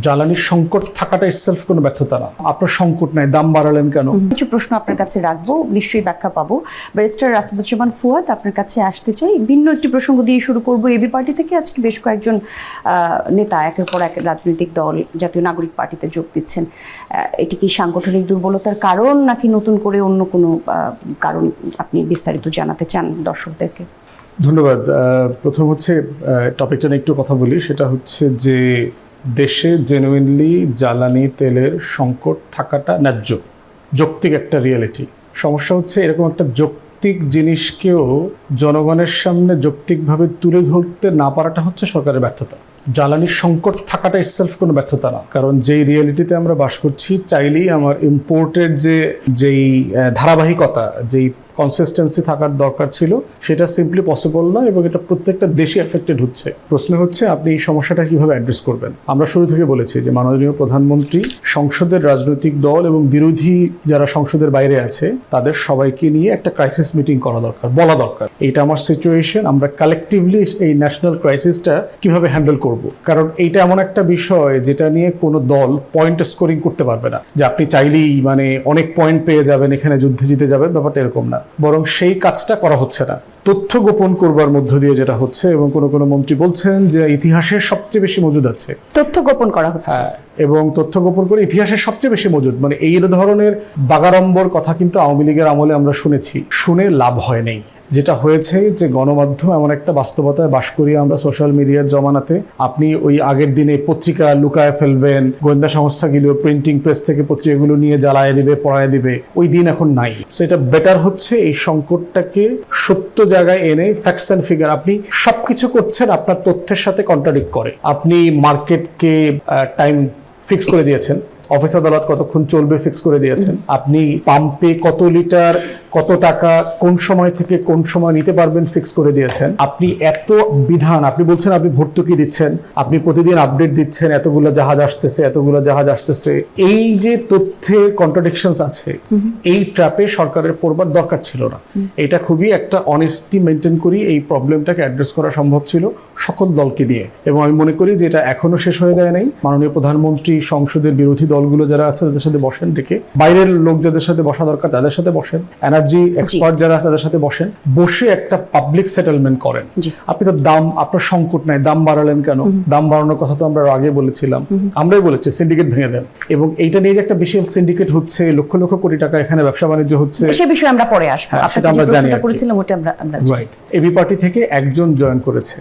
জ্বালানির সংকট থাকাটা ইটসেলফ কোনো ব্যর্থতা না। আপনার সংকট নাই, দাম বাড়ালেন কেন? কিছু প্রশ্ন আপনার কাছে রাখবো, নিশ্চয়ই ব্যাখ্যা পাবো। ব্যারিস্টার রাশেদুজ্জামান ফুয়াদ, আপনার কাছে আসতে চাই। ভিন্ন একটি প্রসঙ্গ দিয়ে শুরু করব। এবি পার্টি থেকে আজকে বেশ কয়েকজন নেতা একের পর এক রাজনৈতিক দল জাতীয় নাগরিক পার্টিতে যোগ দিচ্ছেন। এটি কি সাংগঠনিক দুর্বলতার কারণ নাকি নতুন করে অন্য কোনো কারণ? আপনি বিস্তারিত জানাতে চান দর্শকদেরকে? ধন্যবাদ। প্রথম হচ্ছে টপিকটা নিয়ে একটু কথা বলি। সেটা হচ্ছে যে দেশে জেনুইনলি জ্বালানি তেলের সংকট থাকাটা ন্যায্য, যৌক্তিক একটা রিয়েলিটি। সমস্যা হচ্ছে এরকম একটা যৌক্তিক জিনিসকেও জনগণের সামনে যৌক্তিকভাবে তুলে ধরতে না পারাটা হচ্ছে সরকারের ব্যর্থতা। জ্বালানির সংকট থাকাটা ইটসেলফ কোনো ব্যর্থতা না, কারণ যেই রিয়েলিটিতে আমরা বাস করছি, চাইলেই আমার ইম্পোর্টের যেই ধারাবাহিকতা, যেই কনসিস্টেন্সি থাকার দরকার ছিল, সেটা সিম্পলি পসিবল না, এবং এটা প্রত্যেকটা দেশে এফেক্টেড হচ্ছে। প্রশ্ন হচ্ছে আপনি এই সমস্যাটা কিভাবে অ্যাড্রেস করবেন। আমরা শুরু থেকে বলেছি যে মাননীয় প্রধানমন্ত্রী সংসদের রাজনৈতিক দল এবং বিরোধী যারা সংসদের বাইরে আছে তাদের সবাইকে নিয়ে একটা ক্রাইসিস মিটিং করা দরকার, বলা দরকার এইটা আমার সিচুয়েশন, আমরা কালেকটিভলি এই ন্যাশনাল ক্রাইসিসটা কিভাবে হ্যান্ডেল করব। কারণ এইটা এমন একটা বিষয় যেটা নিয়ে কোনো দল পয়েন্ট স্কোরিং করতে পারবে না, যে আপনি চাইলেই অনেক পয়েন্ট পেয়ে যাবেন, এখানে যুদ্ধে জিতে যাবেন, ব্যাপারটা এরকম না। বরং সেই কাজটা করা হচ্ছে না, তথ্য গোপন করবার মধ্য দিয়ে যেটা হচ্ছে। এবং কোনো মন্ত্রী বলছেন যে ইতিহাসের সবচেয়ে বেশি মজুদ আছে, তথ্য গোপন করা হচ্ছে। হ্যাঁ, এবং তথ্য গোপন করে ইতিহাসের সবচেয়ে বেশি মজুদ, এই ধরনের বাগাড়ম্বর কথা কিন্তু আওয়ামী লীগের আমলে আমরা শুনেছি, শুনে লাভ হয় নাই। যেটা হয়েছে যে গণমাধ্যম এমন একটা বাস্তবতায় বাস করি আমরা, সোশ্যাল মিডিয়ার জমানাতে আপনি ওই আগের দিনে পত্রিকা লুকায় ফেলবেন, গোয়েন্দা সংস্থাগুলো প্রিন্টিং প্রেস থেকে পত্রিকাগুলো নিয়ে জ্বালায় দিবে, পড়ায় দিবে, ওই দিন এখন নাই। সেটা বেটার হচ্ছে এই সংকটটাকে সত্য জায়গায় এনে ফ্যাক্টস অ্যান্ড ফিগার, আপনি সবকিছু করছেন আপনার তথ্যের সাথে কন্ট্রাডিক্ট করে। আপনি মার্কেটকে টাইম ফিক্স করে দিয়েছেন, অফিস আদালত কতক্ষণ চলবে ফিক্স করে দিয়েছেন, আপনি পাম্পে কত লিটার কত টাকা কোন সময় থেকে কোন সময় নিতে পারবেন ফিক্স করে দিয়েছেন। আপনি এত বিধান, আপনি বলছেন আপনি ভর্তুকি দিচ্ছেন, আপনি প্রতিদিন আপডেট দিচ্ছেন, এতগুলো জাহাজ আসতেছে, এতগুলো জাহাজ আসতেছে। এই যে তথ্যের কন্ট্রাডিকশনস আছে, এই ট্র্যাপে সরকারের পড়বার দরকার ছিল না। এটা খুবই একটা অনেস্টি মেনটেন করি এই প্রবলেমটাকে অ্যাড্রেস করা সম্ভব ছিল সকল দলকে দিয়ে। এবং আমি মনে করি যে এটা এখনো শেষ হয়ে যায় নাই। মাননীয় প্রধানমন্ত্রী সংসদের বিরোধী দলগুলো যারা আছে তাদের সাথে বসেন, ডেকে বাইরের লোক যাদের সাথে বসা দরকার তাদের সাথে বসেন, এনার্জি এক্সপার্ট যারা আছে তাদের সাথে বসেন, বসে একটা পাবলিক সেটেলমেন্ট করেন। আপনি তো আপনার সংকট নাই, দাম বাড়ালেন কেন? দাম বাড়ানোর কথা তো আমরা আগে বলেছিলাম, আমরাই বলেছি সিন্ডিকেট ভেঙে দেন। এবং এইটা নিয়ে যে একটা বিশাল সিন্ডিকেট হচ্ছে, লক্ষ লক্ষ কোটি টাকা এখানে ব্যবসা বাণিজ্য হচ্ছে, সে বিষয়ে আমরা পরে আসবো। সেটা আমরা জানি। করেছিলাম ওটা আমরা রাইট। এবি পার্টি থেকে একজন জয়েন করেছে,